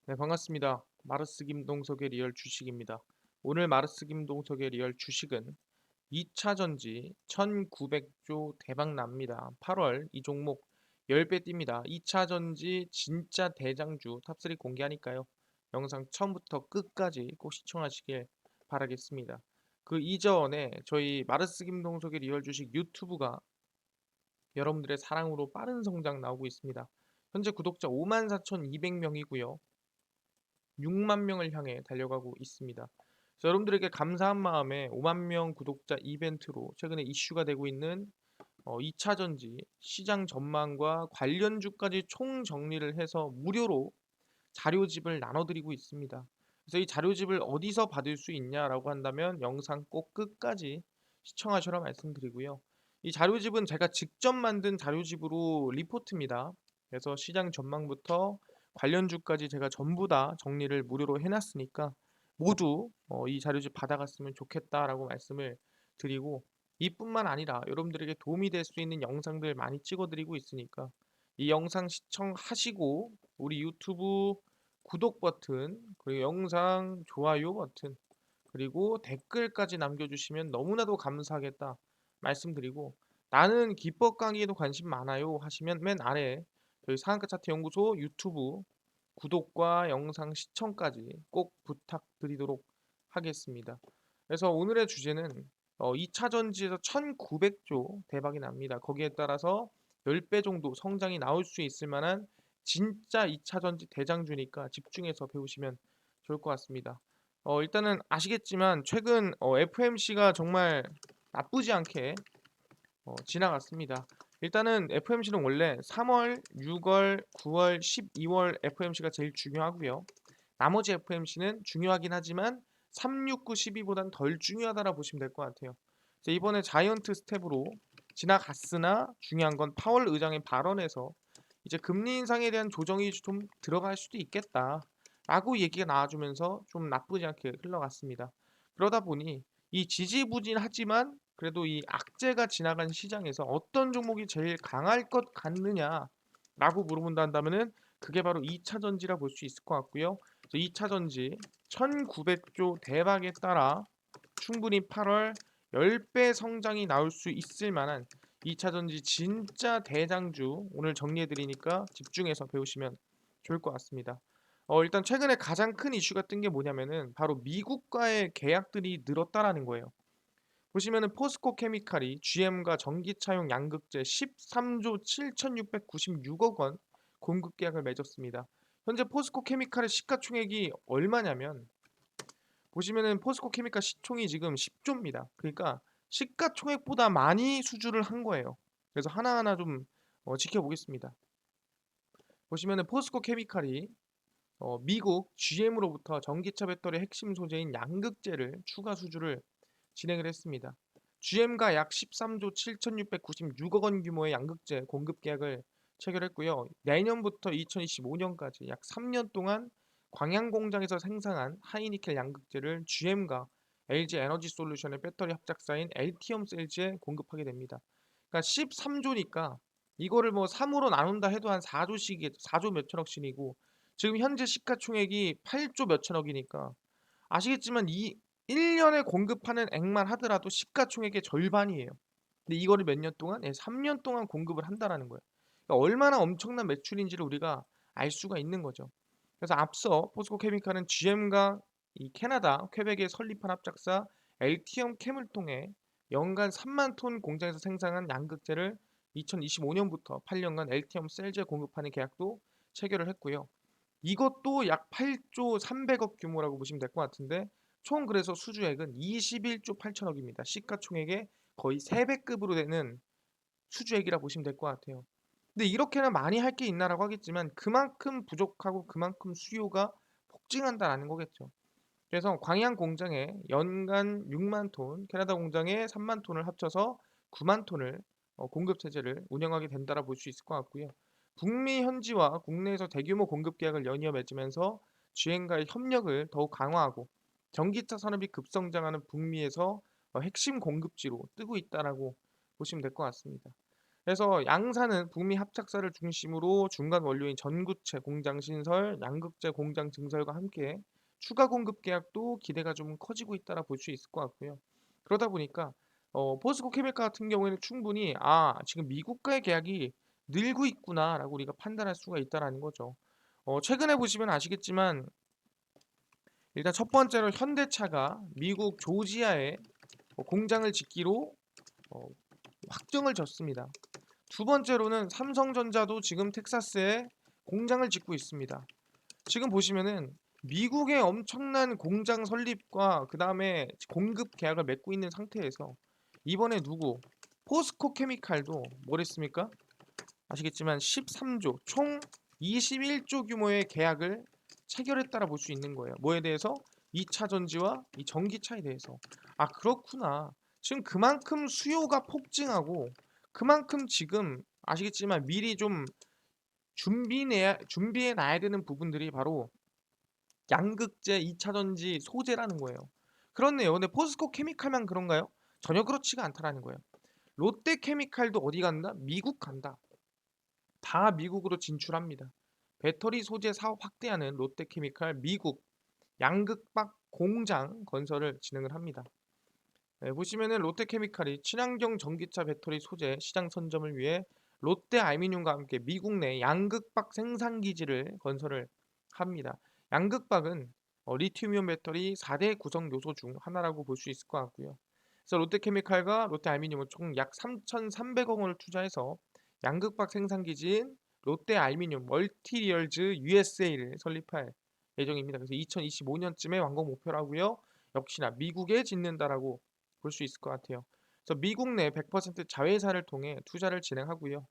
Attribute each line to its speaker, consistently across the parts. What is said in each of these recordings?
Speaker 1: 네, 반갑습니다. 마르스 김동석의 리얼 주식입니다. 오늘 마르스 김동석의 리얼 주식은 2차 전지 1900조 대박 납니다. 8월 이 종목 10배 뜁니다. 2차 전지 진짜 대장주 탑3 공개하니까요. 영상 처음부터 끝까지 꼭 시청하시길 바라겠습니다. 그 이전에 저희 마르스 김동석의 리얼 주식 유튜브가 여러분들의 사랑으로 빠른 성장 나오고 있습니다. 현재 구독자 54,200명이고요. 6만 명을 향해 달려가고 있습니다. 그래서 여러분들에게 감사한 마음에 5만 명 구독자 이벤트로 최근에 이슈가 되고 있는 2차 전지 시장 전망과 관련주까지 총 정리를 해서 무료로 자료집을 나눠드리고 있습니다. 그래서 이 자료집을 어디서 받을 수 있냐라고 한다면 영상 꼭 끝까지 시청하시라 말씀드리고요. 이 자료집은 제가 직접 만든 자료집으로 리포트입니다. 그래서 시장 전망부터 관련주까지 제가 전부 다 정리를 무료로 해놨으니까 모두 이 자료집 받아갔으면 좋겠다라고 말씀을 드리고, 이뿐만 아니라 여러분들에게 도움이 될 수 있는 영상들 많이 찍어드리고 있으니까 이 영상 시청하시고 우리 유튜브 구독 버튼, 그리고 영상 좋아요 버튼, 그리고 댓글까지 남겨주시면 너무나도 감사하겠다 말씀드리고, 나는 기법 강의에도 관심 많아요 하시면 맨 아래 저희 상한가 차트 연구소 유튜브 구독과 영상 시청까지 꼭 부탁드리도록 하겠습니다. 그래서 오늘의 주제는 2차 전지에서 1900조 대박이 납니다. 거기에 따라서 10배 정도 성장이 나올 수 있을 만한 진짜 2차 전지 대장주니까 집중해서 배우시면 좋을 것 같습니다. 일단은 아시겠지만 최근 FMC가 정말 나쁘지 않게 지나갔습니다. 일단은 FMC는 원래 3월, 6월, 9월, 12월 FMC가 제일 중요하고요. 나머지 FMC는 중요하긴 하지만 3, 6, 9, 12보단 덜 중요하다라 보시면 될 것 같아요. 그래서 이번에 자이언트 스텝으로 지나갔으나 중요한 건 파월 의장의 발언에서 이제 금리 인상에 대한 조정이 좀 들어갈 수도 있겠다 라고 얘기가 나와주면서 좀 나쁘지 않게 흘러갔습니다. 그러다 보니 이 지지부진하지만 그래도 이 악재가 지나간 시장에서 어떤 종목이 제일 강할 것 같느냐라고 물어본다면은 그게 바로 2차 전지라 볼 수 있을 것 같고요. 2차 전지 1900조 대박에 따라 충분히 8월 10배 성장이 나올 수 있을 만한 2차 전지 진짜 대장주 오늘 정리해 드리니까 집중해서 배우시면 좋을 것 같습니다. 일단 최근에 가장 큰 이슈가 뜬 게 뭐냐면은 바로 미국과의 계약들이 늘었다라는 거예요. 보시면은 포스코 케미칼이 GM과 전기차용 양극재 13조 7,696억 원 공급 계약을 맺었습니다. 현재 포스코 케미칼의 시가총액이 얼마냐면, 보시면은 포스코 케미칼 시총이 지금 10조입니다. 그러니까 시가총액보다 많이 수주를 한 거예요. 그래서 하나하나 좀 지켜보겠습니다. 보시면은 포스코 케미칼이 미국 GM으로부터 전기차 배터리 핵심 소재인 양극재를 추가 수주를 진행을 했습니다. GM과 약 13조 7,696억 원 규모의 양극재 공급 계약을 체결했고요. 내년부터 2025년까지 약 3년 동안 광양 공장에서 생산한 하이니켈 양극재를 GM과 LG 에너지 솔루션의 배터리 합작사인 LTM 셀즈에 공급하게 됩니다. 그러니까 13조니까 이거를 뭐 3으로 나눈다 해도 한 4조씩, 4조 몇천억씩이고, 지금 현재 시가총액이 8조 몇천억이니까 아시겠지만 이 1년에 공급하는 액만 하더라도 시가총액의 절반이에요. 근데 이거를 몇 년 동안? 3년 동안 공급을 한다라는 거예요. 그러니까 얼마나 엄청난 매출인지를 우리가 알 수가 있는 거죠. 그래서 앞서 포스코 케미칼은 GM과 이 캐나다 퀘벡에 설립한 합작사 LTM 캠을 통해 연간 3만 톤 공장에서 생산한 양극재를 2025년부터 8년간 LTM 셀즈에 공급하는 계약도 체결을 했고요. 이것도 약 8조 300억 규모라고 보시면 될 것 같은데, 총 그래서 수주액은 21조 8천억입니다. 시가총액의 거의 3배급으로 되는 수주액이라 보시면 될 것 같아요. 근데 이렇게나 많이 할 게 있나라고 하겠지만 그만큼 부족하고 그만큼 수요가 폭증한다라는 거겠죠. 그래서 광양 공장에 연간 6만 톤, 캐나다 공장에 3만 톤을 합쳐서 9만 톤을 공급 체제를 운영하게 된다라 볼 수 있을 것 같고요. 북미 현지와 국내에서 대규모 공급 계약을 연이어 맺으면서 GM과의 협력을 더욱 강화하고 전기차 산업이 급성장하는 북미에서 핵심 공급지로 뜨고 있다라고 보시면 될 것 같습니다. 그래서 양사는 북미 합작사를 중심으로 중간 원료인 전구체 공장 신설, 양극재 공장 증설과 함께 추가 공급 계약도 기대가 좀 커지고 있다라 볼 수 있을 것 같고요. 그러다 보니까 포스코 케미칼 같은 경우에는 충분히 지금 미국과의 계약이 늘고 있구나라고 우리가 판단할 수가 있다라는 거죠. 최근에 보시면 아시겠지만 일단 첫 번째로 현대차가 미국 조지아에 공장을 짓기로 어, 확정을 졌습니다. 두 번째로는 삼성전자도 지금 텍사스에 공장을 짓고 있습니다. 지금 보시면은 미국의 엄청난 공장 설립과 그 다음에 공급 계약을 맺고 있는 상태에서 이번에 누구? 포스코 케미칼도 뭐랬습니까? 아시겠지만 13조, 총 21조 규모의 계약을 체결했다라 볼 수 있는 거예요. 뭐에 대해서? 2차 전지와 이 전기차에 대해서. 그렇구나. 지금 그만큼 수요가 폭증하고 그만큼 지금 아시겠지만 미리 좀 준비해 놔야 되는 부분들이 바로 양극재 2차 전지 소재라는 거예요. 그렇네요. 근데 포스코 케미칼만 그런가요? 전혀 그렇지가 않다라는 거예요. 롯데 케미칼도 어디 간다? 미국 간다. 다 미국으로 진출합니다. 배터리 소재 사업 확대하는 롯데케미칼 미국 양극박 공장 건설을 진행을 합니다. 네, 보시면은 롯데케미칼이 친환경 전기차 배터리 소재 시장 선점을 위해 롯데알미늄과 함께 미국 내 양극박 생산 기지를 건설을 합니다. 양극박은 리튬이온 배터리 4대 구성 요소 중 하나라고 볼 수 있을 것 같고요. 그래서 롯데케미칼과 롯데알미늄은 총 약 3,300억 원을 투자해서 양극박 생산 기지인 롯데알미늄 멀티리얼즈 USA를 설립할 예정입니다. 그래서 2025년쯤에 완공 목표라고요. 역시나 미국에 짓는다라고 볼 수 있을 것 같아요. 그래서 미국 내 100% 자회사를 통해 투자를 진행하고요.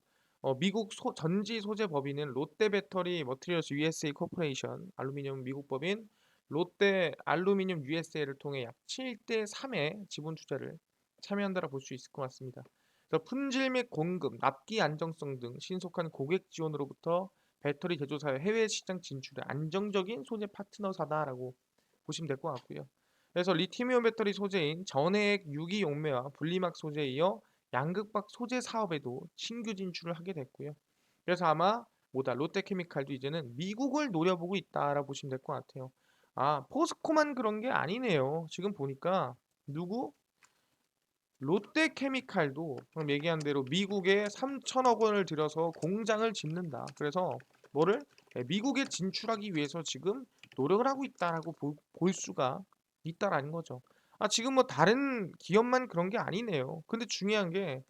Speaker 1: 미국 전지 소재 법인은 롯데 배터리 머티리얼스 USA 코퍼레이션, 알루미늄 미국 법인 롯데 알루미늄 USA를 통해 약 7대 3의 지분 투자를 참여한다라 볼 수 있을 것 같습니다. 그래서 품질 및 공급, 납기 안정성 등 신속한 고객 지원으로부터 배터리 제조사의 해외 시장 진출에 안정적인 소재 파트너사다라고 보시면 될 것 같고요. 그래서 리튬이온 배터리 소재인 전해액 유기용매와 분리막 소재에 이어 양극박 소재 사업에도 신규 진출을 하게 됐고요. 그래서 아마 롯데케미칼도 이제는 미국을 노려보고 있다라고 보시면 될 것 같아요. 포스코만 그런 게 아니네요. 지금 보니까 누구? 롯데케미칼도 방금 얘기한 대로 미국에 3천억 원을 들여서 공장을 짓는다. 그래서 뭐를 미국에 진출하기 위해서 지금 노력을 하고 있다라고 볼 수가 있다라는 거죠. 지금 뭐 다른 기업만 그런 게 아니네요. 근데 중요한 게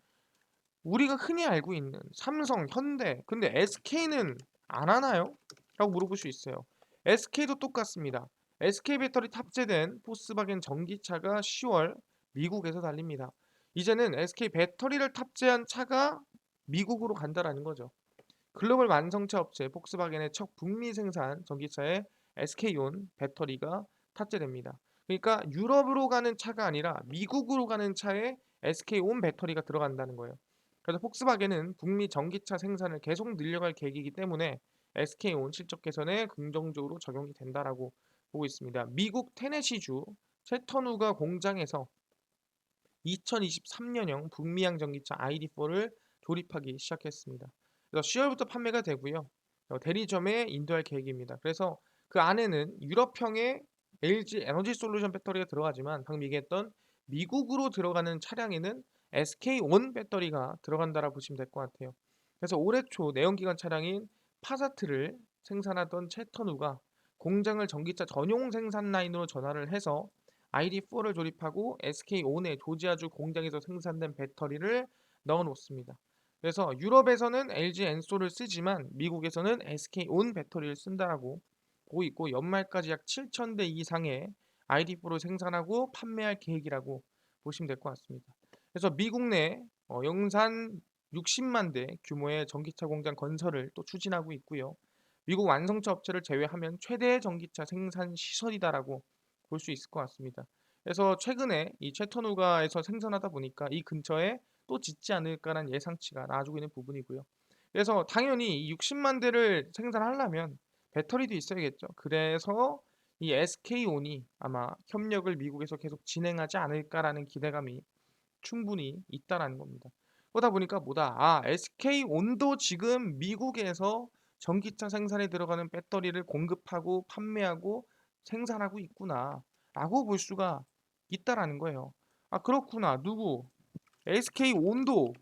Speaker 1: 우리가 흔히 알고 있는 삼성, 현대, 근데 SK는 안 하나요? 라고 물어볼 수 있어요. SK도 똑같습니다. SK 배터리 탑재된 포스바겐 전기차가 10월 미국에서 달립니다. 이제는 SK 배터리를 탑재한 차가 미국으로 간다라는 거죠. 글로벌 완성차 업체 폭스바겐의 첫 북미 생산 전기차에 SK온 배터리가 탑재됩니다. 그러니까 유럽으로 가는 차가 아니라 미국으로 가는 차에 SK온 배터리가 들어간다는 거예요. 그래서 폭스바겐은 북미 전기차 생산을 계속 늘려갈 계획이기 때문에 SK온 실적 개선에 긍정적으로 적용이 된다라고 보고 있습니다. 미국 테네시주 채터누가 공장에서 2023년형 북미향 전기차 ID4를 조립하기 시작했습니다. 그래서 10월부터 판매가 되고요. 대리점에 인도할 계획입니다. 그래서 그 안에는 유럽형의 LG 에너지 솔루션 배터리가 들어가지만 방금 얘기했던 미국으로 들어가는 차량에는 SK-ON 배터리가 들어간다라 보시면 될 것 같아요. 그래서 올해 초 내연기관 차량인 파사트를 생산하던 채터누가 공장을 전기차 전용 생산 라인으로 전환을 해서 ID4를 조립하고 SK온의 조지아주 공장에서 생산된 배터리를 넣어 놓습니다. 그래서 유럽에서는 LG 엔솔을 쓰지만 미국에서는 SK온 배터리를 쓴다라고 보고 있고 연말까지 약 7,000대 이상의 ID4를 생산하고 판매할 계획이라고 보시면 될 것 같습니다. 그래서 미국 내 영산 60만 대 규모의 전기차 공장 건설을 또 추진하고 있고요. 미국 완성차 업체를 제외하면 최대의 전기차 생산 시설이다라고 볼 수 있을 것 같습니다. 그래서 최근에 이 채터누가에서 생산하다 보니까 이 근처에 또 짓지 않을까라는 예상치가 나와주고 있는 부분이고요. 그래서 당연히 이 60만 대를 생산하려면 배터리도 있어야겠죠. 그래서 이 SK온이 아마 협력을 미국에서 계속 진행하지 않을까라는 기대감이 충분히 있다라는 겁니다. 그러다 보니까 뭐다? 아, SK온도 지금 미국에서 전기차 생산에 들어가는 배터리를 공급하고 판매하고 생산하고 있구나라고 볼 수가 있다라는 거예요. 아, 그렇구나. 누구? SK온도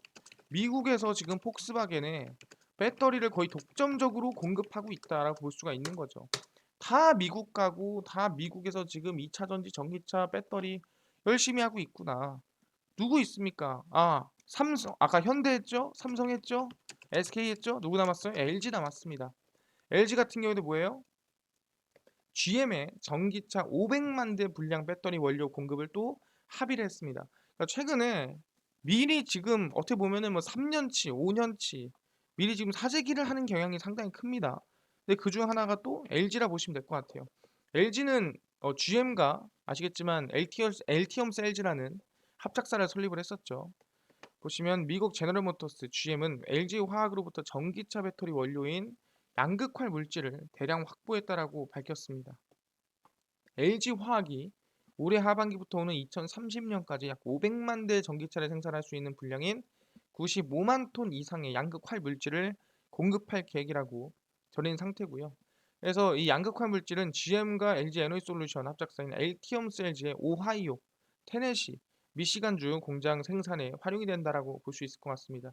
Speaker 1: 미국에서 지금 폭스바겐에 배터리를 거의 독점적으로 공급하고 있다라고 볼 수가 있는 거죠. 다 미국 가고 다 미국에서 지금 2차 전지 전기차 배터리 열심히 하고 있구나. 누구 있습니까? 아, 삼성. 아까 현대 했죠? 삼성 했죠? SK 했죠? 누구 남았어요? LG 남았습니다. LG 같은 경우도 뭐예요? GM에 전기차 500만 대 분량 배터리 원료 공급을 또 합의를 했습니다. 그러니까 최근에 미리 지금 어떻게 보면은 뭐 3년치, 5년치 미리 지금 사재기를 하는 경향이 상당히 큽니다. 근데 그 중 하나가 또 LG라 보시면 될 것 같아요. LG는 GM과 아시겠지만 LT엄 셀즈라는 합작사를 설립을 했었죠. 보시면 미국 제너럴 모터스 GM은 LG 화학으로부터 전기차 배터리 원료인 양극화 물질을 대량 확보했다라고 밝혔습니다. LG 화학이 올해 하반기부터 오는 2030년까지 약 500만 대 전기차를 생산할 수 있는 분량인 95만 톤 이상의 양극화 물질을 공급할 계획이라고 전해진 상태고요. 그래서 이 양극화 물질은 GM과 LG 에너지솔루션 합작사인 LT엄 셀즈의 오하이오, 테네시, 미시간주 공장 생산에 활용이 된다라고 볼 수 있을 것 같습니다.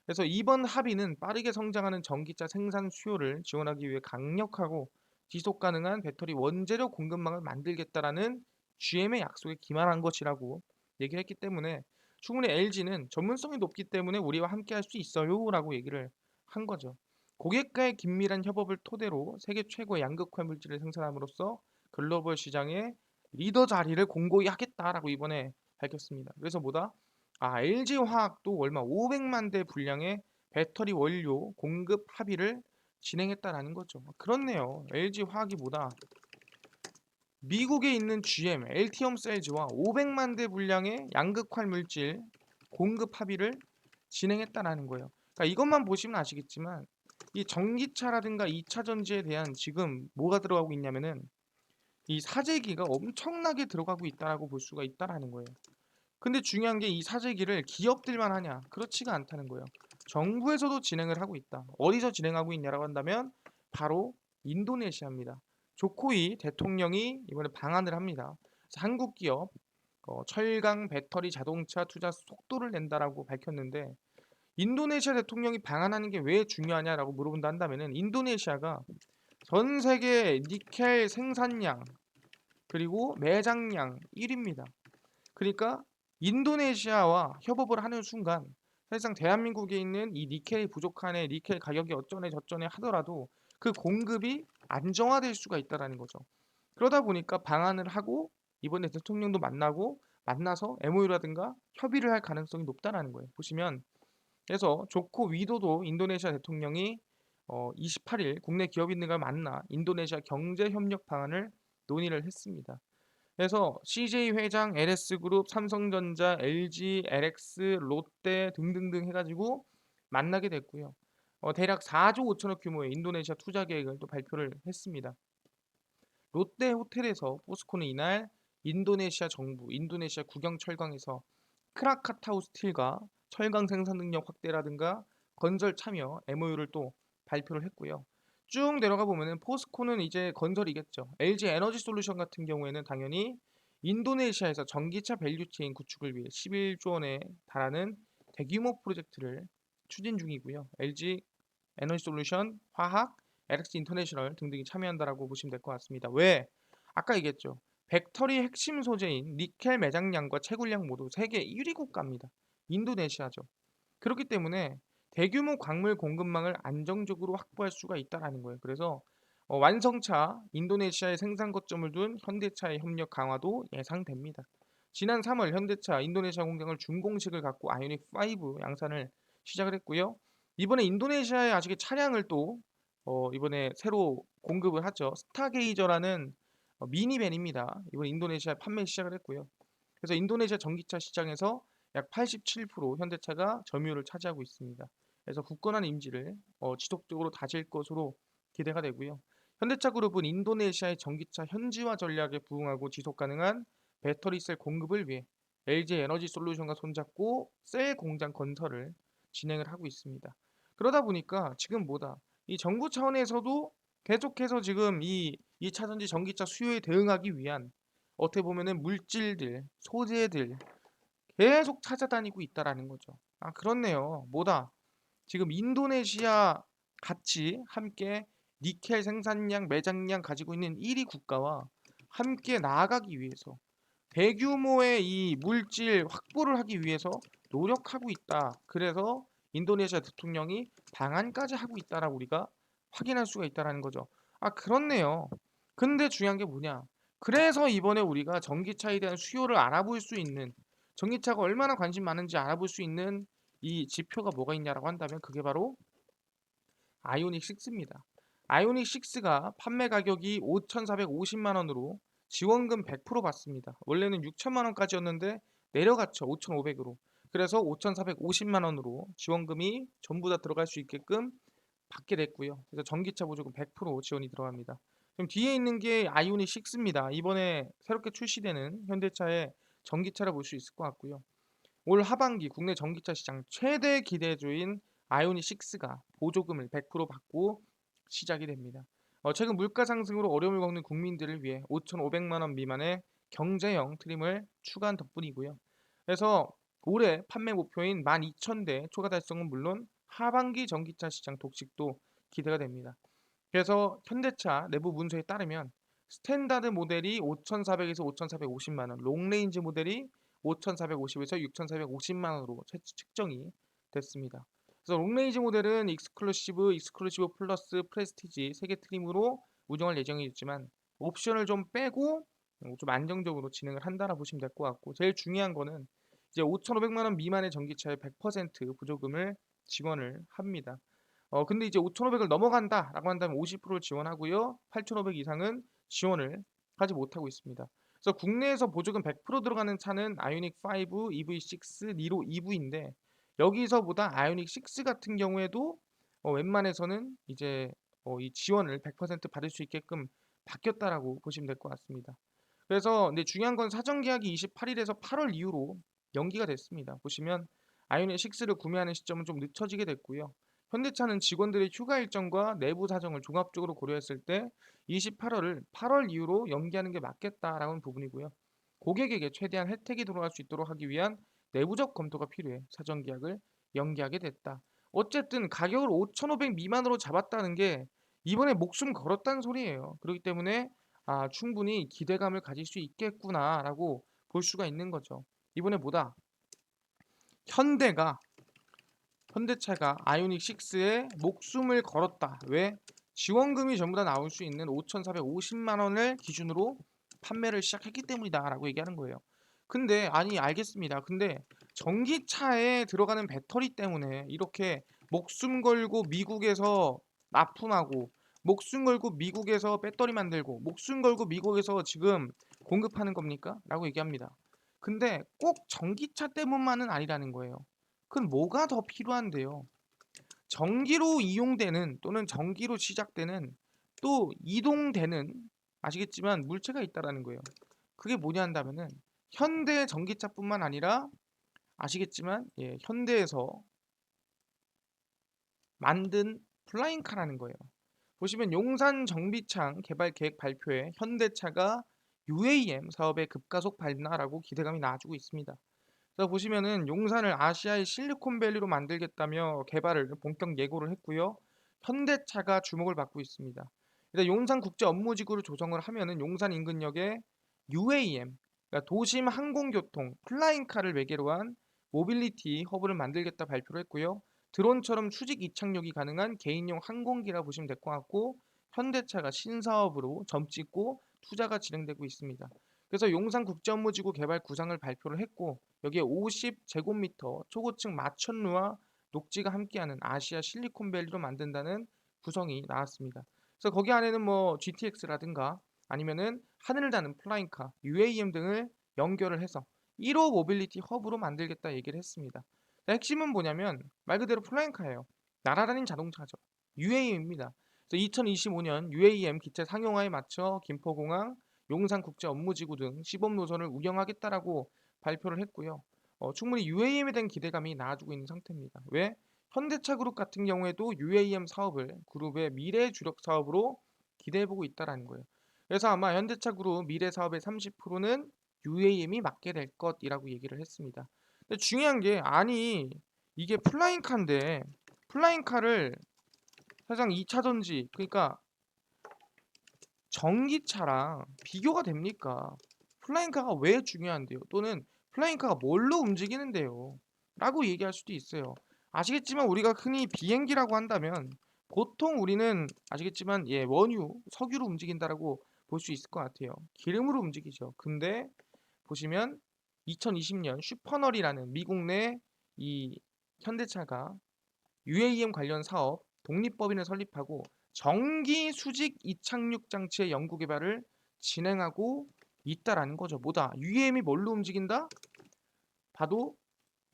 Speaker 1: 그래서 이번 합의는 빠르게 성장하는 전기차 생산 수요를 지원하기 위해 강력하고 지속 가능한 배터리 원재료 공급망을 만들겠다라는 GM의 약속에 기만한 것이라고 얘기를 했기 때문에 충분히 LG는 전문성이 높기 때문에 우리와 함께 할 수 있어요라고 얘기를 한 거죠. 고객과의 긴밀한 협업을 토대로 세계 최고의 양극화 물질을 생산함으로써 글로벌 시장의 리더 자리를 공고히 하겠다라고 이번에 밝혔습니다. 그래서 뭐다? 아, LG화학도 얼마 500만 대 분량의 배터리 원료 공급 합의를 진행했다라는 거죠. 그렇네요. LG화학이 뭐다? 미국에 있는 GM, LT엄 셀즈와 500만 대 분량의 양극화 물질 공급 합의를 진행했다라는 거예요. 그러니까 이것만 보시면 아시겠지만 이 전기차라든가 2차 전지에 대한 지금 뭐가 들어가고 있냐면은 이 사재기가 엄청나게 들어가고 있다라고 볼 수가 있다라는 거예요. 근데 중요한 게 이 사재기를 기업들만 하냐? 그렇지가 않다는 거예요. 정부에서도 진행을 하고 있다. 어디서 진행하고 있냐라고 한다면 바로 인도네시아입니다. 조코이 대통령이 이번에 방한을 합니다. 그래서 한국 기업 철강 배터리 자동차 투자 속도를 낸다라고 밝혔는데 인도네시아 대통령이 방한하는 게 왜 중요하냐라고 물어본다 한다면은 인도네시아가 전 세계 니켈 생산량 그리고 매장량 1위입니다. 그러니까 인도네시아와 협업을 하는 순간 사실상 대한민국에 있는 이 니켈이 부족하네, 니켈 가격이 어쩌네 저쩌네 하더라도 그 공급이 안정화될 수가 있다라는 거죠. 그러다 보니까 방한을 하고 이번에 대통령도 만나고 만나서 MOU라든가 협의를 할 가능성이 높다라는 거예요. 보시면 그래서 조코 위도도 인도네시아 대통령이 28일 국내 기업인들과 만나 인도네시아 경제 협력 방안을 논의를 했습니다. 그래서 CJ 회장, LS그룹, 삼성전자, LG, LX, 롯데 등등등 해가지고 만나게 됐고요. 대략 4조 5천억 규모의 인도네시아 투자 계획을 또 발표를 했습니다. 롯데 호텔에서 포스코는 이날 인도네시아 정부, 인도네시아 국영 철강에서 크라카타우 스틸과 철강 생산 능력 확대라든가 건설 참여 MOU를 또 발표를 했고요. 쭉 내려가 보면은 포스코는 이제 건설이겠죠. LG 에너지 솔루션 같은 경우에는 당연히 인도네시아에서 전기차 밸류체인 구축을 위해 11조 원에 달하는 대규모 프로젝트를 추진 중이고요. LG 에너지 솔루션, 화학, LX 인터내셔널 등등이 참여한다라고 보시면 될 것 같습니다. 왜? 아까 얘기했죠. 벡터리 핵심 소재인 니켈 매장량과 채굴량 모두 세계 1위 국가입니다. 인도네시아죠. 그렇기 때문에 대규모 광물 공급망을 안정적으로 확보할 수가 있다라는 거예요. 그래서 완성차 인도네시아의 생산 거점을 둔 현대차의 협력 강화도 예상됩니다. 지난 3월 현대차 인도네시아 공장을 준공식을 갖고 아이오닉 5 양산을 시작을 했고요. 이번에 인도네시아에 아직의 차량을 또 이번에 새로 공급을 하죠. 스타게이저라는 미니밴입니다. 이번 인도네시아에 판매 시작을 했고요. 그래서 인도네시아 전기차 시장에서 약 87% 현대차가 점유율을 차지하고 있습니다. 그래서 굳건한 임지를 지속적으로 다질 것으로 기대가 되고요. 현대차 그룹은 인도네시아의 전기차 현지화 전략에 부응하고 지속 가능한 배터리셀 공급을 위해 LG 에너지 솔루션과 손잡고 셀 공장 건설을 진행을 하고 있습니다. 그러다 보니까 지금 뭐다? 이 정부 차원에서도 계속해서 지금 이 2차 전지 전기차 수요에 대응하기 위한 어떻게 보면은 물질들, 소재들 계속 찾아다니고 있다라는 거죠. 아, 그렇네요. 뭐다? 지금 인도네시아 같이 함께 니켈 생산량, 매장량 가지고 있는 1위 국가와 함께 나아가기 위해서 대규모의 이 물질 확보를 하기 위해서 노력하고 있다. 그래서 인도네시아 대통령이 방한까지 하고 있다라고 우리가 확인할 수가 있다라는 거죠. 아, 그렇네요. 근데 중요한 게 뭐냐? 그래서 이번에 우리가 전기차에 대한 수요를 알아볼 수 있는 전기차가 얼마나 관심 많은지 알아볼 수 있는 이 지표가 뭐가 있냐라고 한다면 그게 바로 아이오닉 6입니다. 아이오닉 6가 판매 가격이 5,450만 원으로 지원금 100% 받습니다. 원래는 6천만 원까지였는데 내려갔죠. 5,500으로. 그래서 5,450만 원으로 지원금이 전부 다 들어갈 수 있게끔 받게 됐고요. 그래서 전기차 보조금 100% 지원이 들어갑니다. 그럼 뒤에 있는 게 아이오닉 6입니다. 이번에 새롭게 출시되는 현대차의 전기차라 볼 수 있을 것 같고요. 올 하반기 국내 전기차 시장 최대 기대주인 아이오닉 6가 보조금을 100% 받고 시작이 됩니다. 최근 물가 상승으로 어려움을 겪는 국민들을 위해 5,500만 원 미만의 경제형 트림을 추가한 덕분이고요. 그래서 올해 판매 목표인 12,000대 초과 달성은 물론 하반기 전기차 시장 독식도 기대가 됩니다. 그래서 현대차 내부 문서에 따르면 스탠다드 모델이 5,400에서 5,450만 원, 롱레인지 모델이 5,450에서 6,450만 원으로 측정이 됐습니다. 그래서 롱레인지 모델은 익스클루시브, 익스클루시브 플러스, 프레스티지 3개 트림으로 운영할 예정이지만 옵션을 좀 빼고 좀 안정적으로 진행을 한다라 보시면 될 것 같고 제일 중요한 거는 이제 5,500만 원 미만의 전기차에 100% 보조금을 지원을 합니다. 근데 이제 5,500을 넘어간다라고 한다면 50%를 지원하고요. 8,500 이상은 지원을 하지 못하고 있습니다. 그래서 국내에서 보조금 100% 들어가는 차는 아이오닉 5, EV6, 니로 EV인데 여기서보다 아이오닉 6 같은 경우에도 웬만해서는 이제 이 지원을 100% 받을 수 있게끔 바뀌었다라고 보시면 될 것 같습니다. 그래서 근데 중요한 건 사전 계약이 28일에서 8월 이후로 연기가 됐습니다. 보시면 아이오닉 6를 구매하는 시점은 좀 늦춰지게 됐고요. 현대차는 직원들의 휴가 일정과 내부 사정을 종합적으로 고려했을 때 28월을 8월 이후로 연기하는 게 맞겠다라는 부분이고요. 고객에게 최대한 혜택이 들어갈 수 있도록 하기 위한 내부적 검토가 필요해 사전 계약을 연기하게 됐다. 어쨌든 가격을 5,500 미만으로 잡았다는 게 이번에 목숨 걸었다는 소리예요. 그렇기 때문에 충분히 기대감을 가질 수 있겠구나라고 볼 수가 있는 거죠. 이번에 뭐다? 현대가 현대차가 아이오닉 6에 목숨을 걸었다. 왜? 지원금이 전부 다 나올 수 있는 5,450만 원을 기준으로 판매를 시작했기 때문이다라고 얘기하는 거예요. 근데 아니 알겠습니다. 근데 전기차에 들어가는 배터리 때문에 이렇게 목숨 걸고 미국에서 납품하고 목숨 걸고 미국에서 배터리 만들고 목숨 걸고 미국에서 지금 공급하는 겁니까? 라고 얘기합니다. 근데 꼭 전기차 때문만은 아니라는 거예요. 그럼 뭐가 더 필요한데요? 전기로 이용되는 또는 전기로 시작되는 또 이동되는 아시겠지만 물체가 있다라는 거예요. 그게 뭐냐 한다면은 현대 전기차뿐만 아니라 아시겠지만 현대에서 만든 플라잉카라는 거예요. 보시면 용산 정비창 개발 계획 발표에 현대차가 UAM 사업의 급가속 발나라고 기대감이 나와주고 있습니다. 그래서 보시면은 용산을 아시아의 실리콘밸리로 만들겠다며 개발을 본격 예고를 했고요. 현대차가 주목을 받고 있습니다. 일단 용산 국제 업무지구를 조성을 하면은 용산 인근역에 UAM, 그러니까 도심 항공교통 플라잉카를 매개로 한 모빌리티 허브를 만들겠다 발표를 했고요. 드론처럼 수직 이착륙이 가능한 개인용 항공기라 보시면 될 것 같고 현대차가 신사업으로 점찍고 투자가 진행되고 있습니다. 그래서 용산 국제업무지구 개발 구상을 발표를 했고 여기에 50제곱미터 초고층 마천루와 녹지가 함께하는 아시아 실리콘밸리로 만든다는 구성이 나왔습니다. 그래서 거기 안에는 뭐 GTX라든가 아니면은 하늘을 나는 플라잉카, UAM 등을 연결을 해서 1호 모빌리티 허브로 만들겠다 얘기를 했습니다. 핵심은 뭐냐면 말 그대로 플라잉카예요. 날아다니는 자동차죠. UAM입니다. 그래서 2025년 UAM 기체 상용화에 맞춰 김포공항, 용산국제 업무지구 등 시범 노선을 운영하겠다라고 발표를 했고요. 충분히 UAM에 대한 기대감이 나아지고 있는 상태입니다. 왜? 현대차 그룹 같은 경우에도 UAM 사업을 그룹의 미래 주력 사업으로 기대해보고 있다라는 거예요. 그래서 아마 현대차 그룹 미래 사업의 30%는 UAM이 맡게 될 것이라고 얘기를 했습니다. 근데 중요한 게 아니 이게 플라잉카인데 플라잉카를 사실상 2차 전지 그러니까 전기차랑 비교가 됩니까? 플라잉카가 왜 중요한데요? 또는 플라잉카가 뭘로 움직이는데요? 라고 얘기할 수도 있어요. 아시겠지만 우리가 흔히 비행기라고 한다면 보통 우리는 아시겠지만 예, 원유, 석유로 움직인다라고 볼 수 있을 것 같아요. 기름으로 움직이죠. 근데 보시면 2020년 슈퍼널이라는 미국 내 이 현대차가 UAM 관련 사업 독립법인을 설립하고 전기 수직 이착륙 장치의 연구 개발을 진행하고 있다라는 거죠. 뭐다? UAM이 뭘로 움직인다? 봐도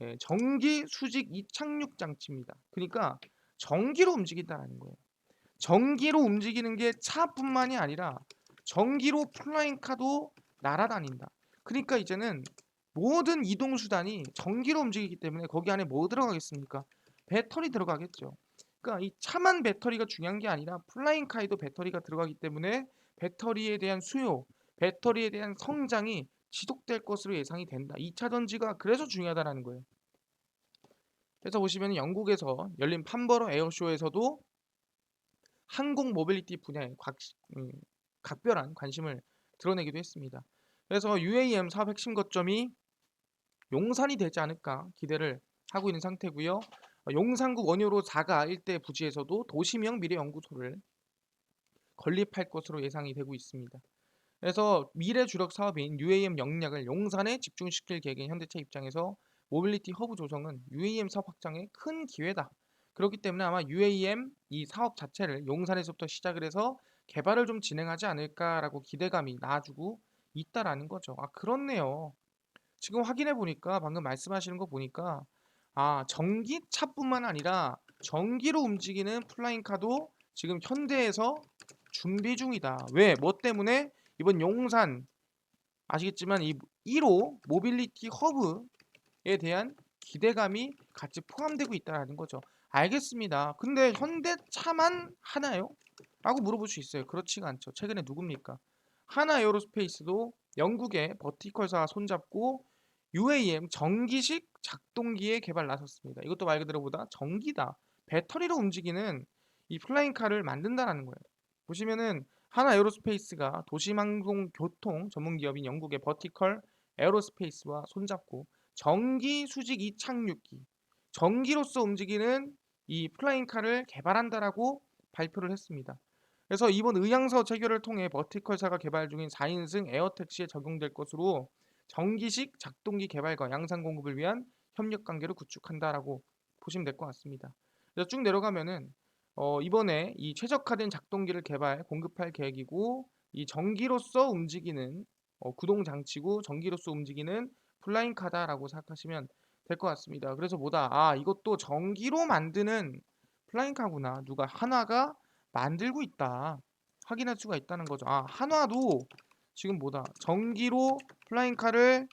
Speaker 1: 예, 전기 수직 이착륙 장치입니다. 그러니까 전기로 움직인다라는 거예요. 전기로 움직이는 게 차뿐만이 아니라 전기로 플라잉카도 날아다닌다. 그러니까 이제는 모든 이동 수단이 전기로 움직이기 때문에 거기 안에 뭐 들어가겠습니까? 배터리 들어가겠죠. 그러니까 이 차만 배터리가 중요한 게 아니라 플라잉카에도 배터리가 들어가기 때문에 배터리에 대한 수요, 배터리에 대한 성장이 지속될 것으로 예상이 된다. 2차 전지가 그래서 중요하다는 거예요. 그래서 보시면 영국에서 열린 판버러 에어쇼에서도 항공 모빌리티 분야에 각별한 관심을 드러내기도 했습니다. 그래서 UAM 사업 핵심 거점이 용산이 되지 않을까 기대를 하고 있는 상태고요. 용산구 원효로 4가 일대 부지에서도 도시명 미래연구소를 건립할 것으로 예상이 되고 있습니다. 그래서 미래 주력 사업인 UAM 역량을 용산에 집중시킬 계획인 현대차 입장에서 모빌리티 허브 조성은 UAM 사업 확장의 큰 기회다. 그렇기 때문에 아마 UAM 이 사업 자체를 용산에서부터 시작을 해서 개발을 좀 진행하지 않을까라고 기대감이 나아지고 있다라는 거죠. 아, 그렇네요. 지금 확인해 보니까 방금 말씀하시는 거 보니까 아, 전기차뿐만 아니라 전기로 움직이는 플라잉카도 지금 현대에서 준비 중이다. 왜? 뭐 때문에? 이번 용산 아시겠지만 이 1호 모빌리티 허브에 대한 기대감이 같이 포함되고 있다는 거죠. 알겠습니다. 근데 현대차만 하나요? 라고 물어볼 수 있어요. 그렇지가 않죠. 최근에 누굽니까? 하나 에어로스페이스도 영국의 버티컬사와 손잡고 UAM 전기식 작동기의 개발 나섰습니다. 이것도 말 그대로 보다 전기다. 배터리로 움직이는 이 플라잉카를 만든다는 거예요. 보시면은 하나 에어로스페이스가 도시항공 교통 전문 기업인 영국의 버티컬 에어로스페이스와 손잡고 전기 수직 이착륙기, 전기로서 움직이는 이 플라잉카를 개발한다라고 발표를 했습니다. 그래서 이번 의향서 체결을 통해 버티컬사가 개발 중인 4인승 에어택시에 적용될 것으로 전기식 작동기 개발과 양산 공급을 위한 협력 관계를 구축한다라고 보시면 될 것 같습니다. 그래서 쭉 내려가면은 이번에 이 최적화된 작동기를 개발 공급할 계획이고 이 전기로서 움직이는 구동 장치고 전기로서 움직이는 플라잉카다라고 생각하시면 될 것 같습니다. 그래서 뭐다? 아, 이것도 전기로 만드는 플라잉카구나. 누가 한화가 만들고 있다. 확인할 수가 있다는 거죠. 아, 한화도 지금 뭐다? 전기로 플라잉카를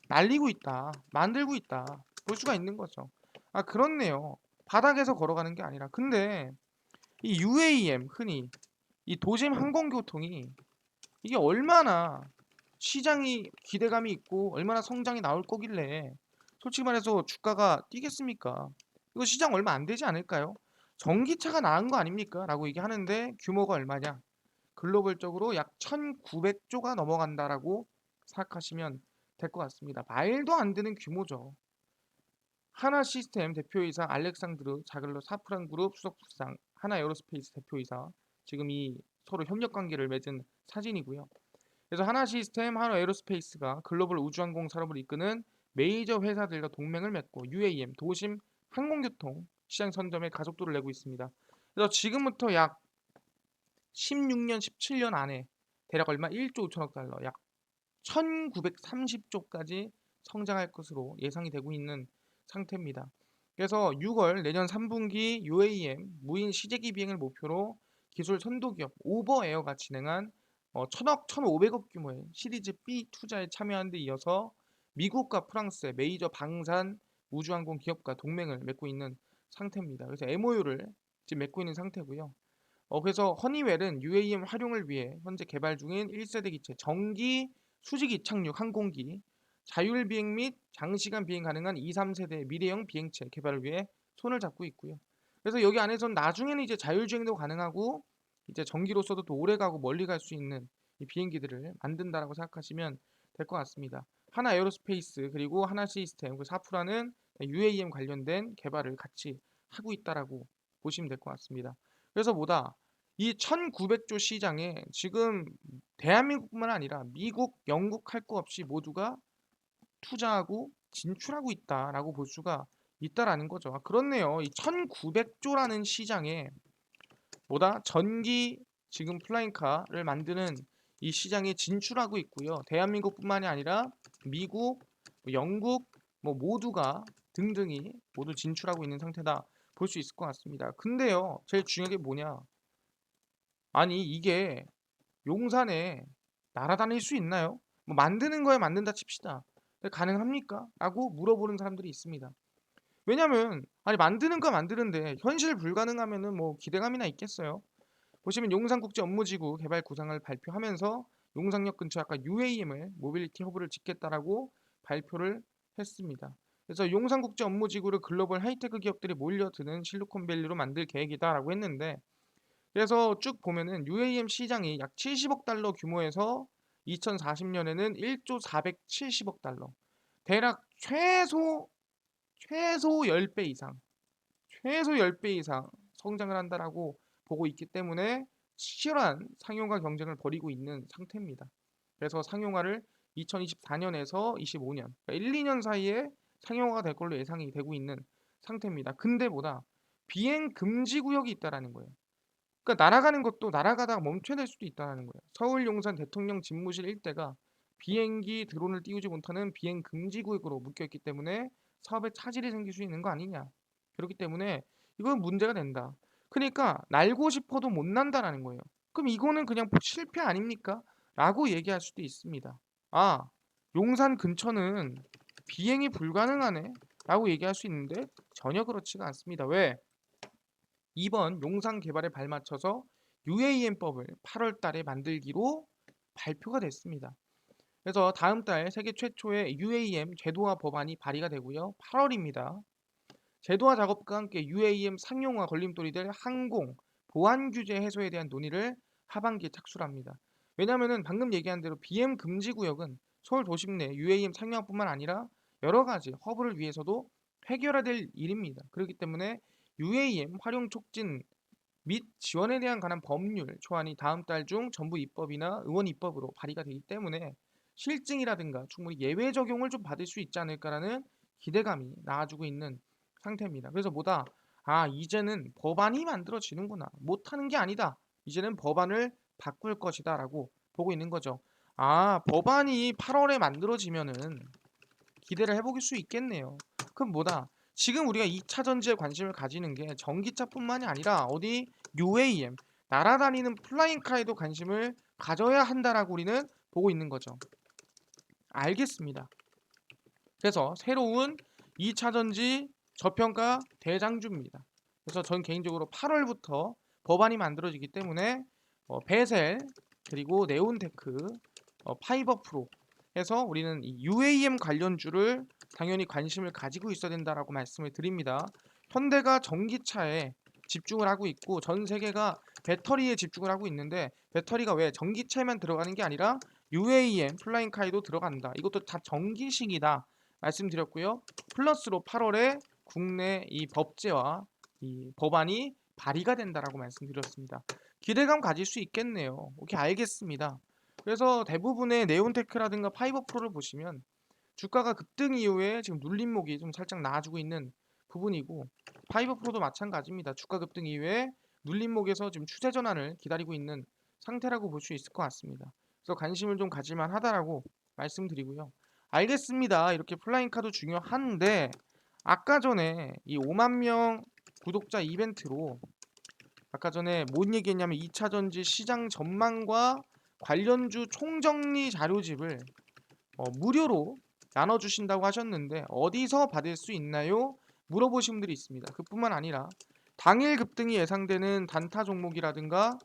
Speaker 1: 날리고 있다. 만들고 있다. 볼 수가 있는 거죠. 아, 그렇네요. 바닥에서 걸어가는 게 아니라. 근데 이 UAM 흔히 이 도심 항공교통이 이게 얼마나 시장이 기대감이 있고 얼마나 성장이 나올 거길래 솔직히 말해서 주가가 뛰겠습니까? 이거 시장 얼마 안 되지 않을까요? 전기차가 나은 거 아닙니까? 라고 얘기하는데 규모가 얼마냐? 글로벌적으로 약 1900조가 넘어간다라고 생각하시면 될 것 같습니다. 말도 안 되는 규모죠. 하나 시스템 대표이사 알렉산드르 자글러 사프란 그룹 수석 부상, 하나 에어로스페이스 대표이사 지금 이 서로 협력 관계를 맺은 사진이고요. 그래서 하나 시스템, 하나 에어로스페이스가 글로벌 우주항공 산업을 이끄는 메이저 회사들과 동맹을 맺고 UAM 도심 항공교통 시장 선점에 가속도를 내고 있습니다. 그래서 지금부터 약 16년, 17년 안에 대략 얼마 1조 5천억 달러, 약 1930조까지 성장할 것으로 예상이 되고 있는 상태입니다. 그래서 6월 내년 3분기 UAM 무인 시제기 비행을 목표로 기술 선도기업 오버에어가 진행한 1000억, 1500억 규모의 시리즈 B 투자에 참여한 데 이어서 미국과 프랑스의 메이저 방산 우주항공 기업과 동맹을 맺고 있는 상태입니다. 그래서 MOU를 지금 맺고 있는 상태고요. 그래서 허니웰은 UAM 활용을 위해 현재 개발 중인 1세대 기체 전기 수직 이착륙 항공기 자율 비행 및 장시간 비행 가능한 2, 3세대 미래형 비행체 개발을 위해 손을 잡고 있고요. 그래서 여기 안에서는 나중에는 이제 자율주행도 가능하고 이제 전기로서도 또 오래 가고 멀리 갈 수 있는 이 비행기들을 만든다라고 생각하시면 될 것 같습니다. 하나 에어로스페이스 그리고 하나 시스템 그리고 사프라는 UAM 관련된 개발을 같이 하고 있다라고 보시면 될 것 같습니다. 그래서 뭐다? 이 1900조 시장에 지금 대한민국뿐만 아니라 미국, 영국 할 거 없이 모두가 투자하고 진출하고 있다라고 볼 수가 있다라는 거죠. 그렇네요. 이 1900조라는 시장에 뭐다? 전기 지금 플라잉카를 만드는 이 시장에 진출하고 있고요. 대한민국뿐만이 아니라 미국, 영국 모두가 등등이 모두 진출하고 있는 상태다 볼 수 있을 것 같습니다. 근데요, 제일 중요한 게 뭐냐? 아니 이게 용산에 날아다닐 수 있나요? 뭐 만드는 거에 만든다 칩시다. 근데 가능합니까? 라고 물어보는 사람들이 있습니다. 왜냐면 아니 만드는 거 만드는데 현실 불가능하면은 뭐 기대감이나 있겠어요? 보시면 용산국제업무지구 개발 구상을 발표하면서 용산역 근처 아까 UAM을 모빌리티 허브를 짓겠다라고 발표를 했습니다. 그래서 용산국제업무지구를 글로벌 하이테크 기업들이 몰려드는 실리콘밸리로 만들 계획이다라고 했는데 그래서 쭉 보면은 UAM 시장이 약 70억 달러 규모에서 2040년에는 1조 470억 달러. 대략 최소 10배 이상, 최소 10배 이상 성장을 한다라고 보고 있기 때문에 치열한 상용화 경쟁을 벌이고 있는 상태입니다. 그래서 상용화를 2024년에서 25년, 그러니까 1, 2년 사이에 상용화가 될 걸로 예상이 되고 있는 상태입니다. 근데 보다 비행 금지 구역이 있다라는 거예요. 그러니까 날아가는 것도 날아가다가 멈춰야 될 수도 있다는 거예요. 서울 용산 대통령 집무실 일대가 비행기 드론을 띄우지 못하는 비행 금지 구역으로 묶여 있기 때문에 사업에 차질이 생길 수 있는 거 아니냐. 그렇기 때문에 이건 문제가 된다. 그러니까 날고 싶어도 못 난다라는 거예요. 그럼 이거는 그냥 실패 아닙니까? 라고 얘기할 수도 있습니다. 아, 용산 근처는 비행이 불가능하네? 라고 얘기할 수 있는데 전혀 그렇지가 않습니다. 왜? 이번 용산 개발에 발맞춰서 UAM법을 8월 달에 만들기로 발표가 됐습니다. 그래서 다음 달 세계 최초의 UAM 제도화 법안이 발의가 되고요. 8월입니다. 제도화 작업과 함께 UAM 상용화 걸림돌이 될 항공 보안 규제 해소에 대한 논의를 하반기에 착수합니다. 왜냐하면 방금 얘기한 대로 BM 금지 구역은 서울 도심 내 UAM 상용화뿐만 아니라 여러 가지 허브를 위해서도 해결해야 될 일입니다. 그렇기 때문에 UAM 활용 촉진 및 지원에 대한 관한 법률 초안이 다음 달 중 정부 입법이나 의원 입법으로 발의가 되기 때문에 실증이라든가 충분히 예외 적용을 좀 받을 수 있지 않을까라는 기대감이 나아지고 있는 상태입니다. 그래서 뭐다? 아, 이제는 법안이 만들어지는구나. 못하는 게 아니다. 이제는 법안을 바꿀 것이다 라고 보고 있는 거죠. 아, 법안이 8월에 만들어지면은 기대를 해볼 수 있겠네요. 그럼 뭐다? 지금 우리가 2차 전지에 관심을 가지는 게 전기차뿐만이 아니라 어디 UAM 날아다니는 플라잉카에도 관심을 가져야 한다라고 우리는 보고 있는 거죠. 알겠습니다. 그래서 새로운 2차 전지 저평가 대장주입니다. 그래서 전 개인적으로 8월부터 법안이 만들어지기 때문에 베셀 그리고 네온테크 파이버 프로 해서 우리는 이 UAM 관련주를 당연히 관심을 가지고 있어야 된다라고 말씀을 드립니다. 현대가 전기차에 집중을 하고 있고 전 세계가 배터리에 집중을 하고 있는데 배터리가 왜 전기차에만 들어가는 게 아니라 UAM 플라잉카에도 들어간다. 이것도 다 전기식이다 말씀드렸고요. 플러스로 8월에 국내 이 법제와 이 법안이 발의가 된다라고 말씀드렸습니다. 기대감 가질 수 있겠네요. 오케이, 알겠습니다. 그래서 대부분의 네온테크라든가 파이버 프로를 보시면 주가가 급등 이후에 지금 눌림목이 좀 살짝 나아지고 있는 부분이고 파이버 프로도 마찬가지입니다. 주가 급등 이후에 눌림목에서 지금 추세 전환을 기다리고 있는 상태라고 볼 수 있을 것 같습니다. 그래서 관심을 좀 가질만 하다라고 말씀드리고요. 알겠습니다. 이렇게 플라잉카도 중요한데 아까 전에 이 5만 명 구독자 이벤트로 아까 전에 뭔 얘기했냐면 2차 전지 시장 전망과 관련주 총정리 자료집을 무료로 나눠주신다고 하셨는데 어디서 받을 수 있나요? 물어보신 분들이 있습니다. 그뿐만 아니라 당일 급등이 예상되는 단타 종목이라든가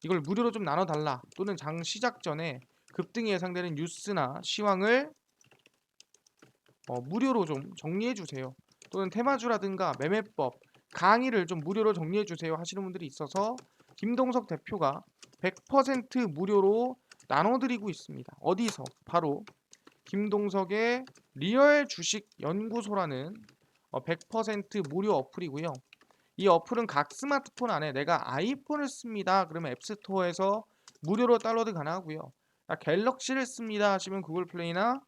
Speaker 1: 이걸 무료로 좀 나눠달라, 또는 장 시작 전에 급등이 예상되는 뉴스나 시황을 무료로 좀 정리해 주세요. 또는 테마주라든가 매매법 강의를 좀 무료로 정리해 주세요 하시는 분들이 있어서 김동석 대표가 100% 무료로 나눠드리고 있습니다. 어디서? 바로 김동석의 리얼 주식 연구소라는 100% 무료 어플이고요. 이 어플은 각 스마트폰 안에 내가 아이폰을 씁니다, 그러면 앱스토어에서 무료로 다운로드 가능하고요. 갤럭시를 씁니다 하시면 구글 플레이나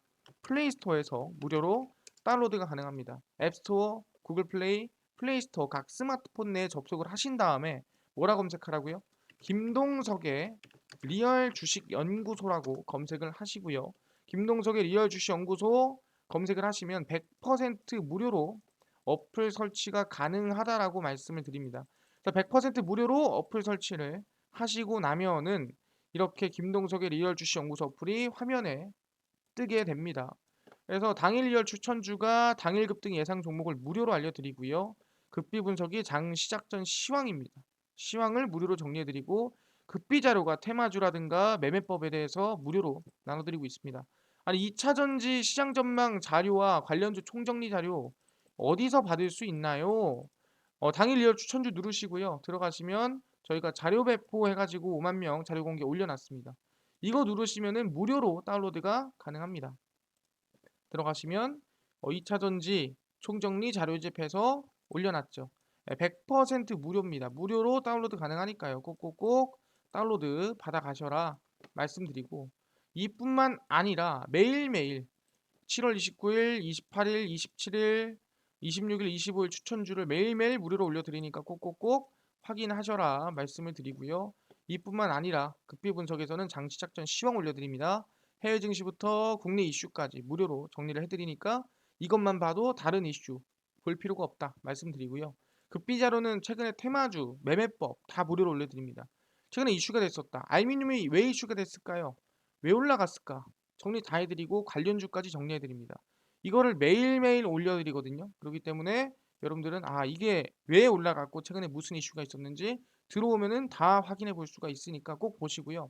Speaker 1: 플레이 스토어에서 무료로 다운로드가 가능합니다. 앱스토어, 구글 플레이, 플레이 스토어 각 스마트폰 내에 접속을 하신 다음에 뭐라 검색하라고요? 김동석의 리얼 주식 연구소라고 검색을 하시고요. 김동석의 리얼 주식 연구소 검색을 하시면 100% 무료로 어플 설치가 가능하다라고 말씀을 드립니다. 100% 무료로 어플 설치를 하시고 나면은 이렇게 김동석의 리얼 주식 연구소 어플이 화면에 뜨게 됩니다. 그래서 당일 리얼 추천주가 당일 급등 예상 종목을 무료로 알려드리고요. 급비 분석이 장 시작 전 시황입니다. 시황을 무료로 정리해드리고 급비 자료가 테마주라든가 매매법에 대해서 무료로 나눠드리고 있습니다. 아니 2차전지 시장 전망 자료와 관련주 총정리 자료 어디서 받을 수 있나요? 당일 리얼 추천주 누르시고요. 들어가시면 저희가 자료 배포해가지고 5만 명 자료 공개 올려놨습니다. 이거 누르시면은 무료로 다운로드가 가능합니다. 들어가시면 2차전지 총정리 자료집해서 올려놨죠. 100% 무료입니다. 무료로 다운로드 가능하니까요. 꼭꼭꼭 다운로드 받아가셔라 말씀드리고, 이뿐만 아니라 매일매일 7월 29일, 28일, 27일, 26일, 25일 추천주를 매일매일 무료로 올려드리니까 꼭꼭꼭 확인하셔라 말씀을 드리고요. 이뿐만 아니라 급비 분석에서는 장 시작 전 시황 올려드립니다. 해외 증시부터 국내 이슈까지 무료로 정리를 해드리니까 이것만 봐도 다른 이슈 볼 필요가 없다 말씀드리고요. 급비 자료는 최근에 테마주, 매매법 다 무료로 올려드립니다. 최근에 이슈가 됐었다. 알루미늄이 왜 이슈가 됐을까요? 왜 올라갔을까? 정리 다 해드리고 관련주까지 정리해드립니다. 이거를 매일매일 올려드리거든요. 그렇기 때문에 여러분들은 이게 왜 올라갔고 최근에 무슨 이슈가 있었는지 들어오면은 다 확인해 볼 수가 있으니까 꼭 보시고요.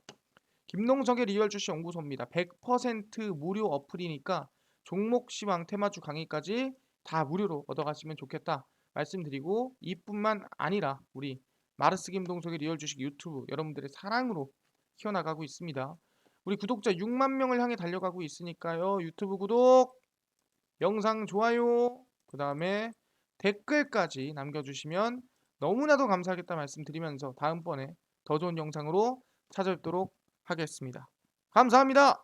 Speaker 1: 김동석의 리얼 주식 연구소입니다. 100% 무료 어플이니까 종목 시황 테마주 강의까지 다 무료로 얻어가시면 좋겠다 말씀드리고, 이뿐만 아니라 우리 마르스 김동석의 리얼 주식 유튜브 여러분들의 사랑으로 키워나가고 있습니다. 우리 구독자 6만 명을 향해 달려가고 있으니까요. 유튜브 구독, 영상 좋아요, 그 다음에 댓글까지 남겨주시면 너무나도 감사하겠다 말씀드리면서 다음번에 더 좋은 영상으로 찾아뵙도록 하겠습니다. 감사합니다.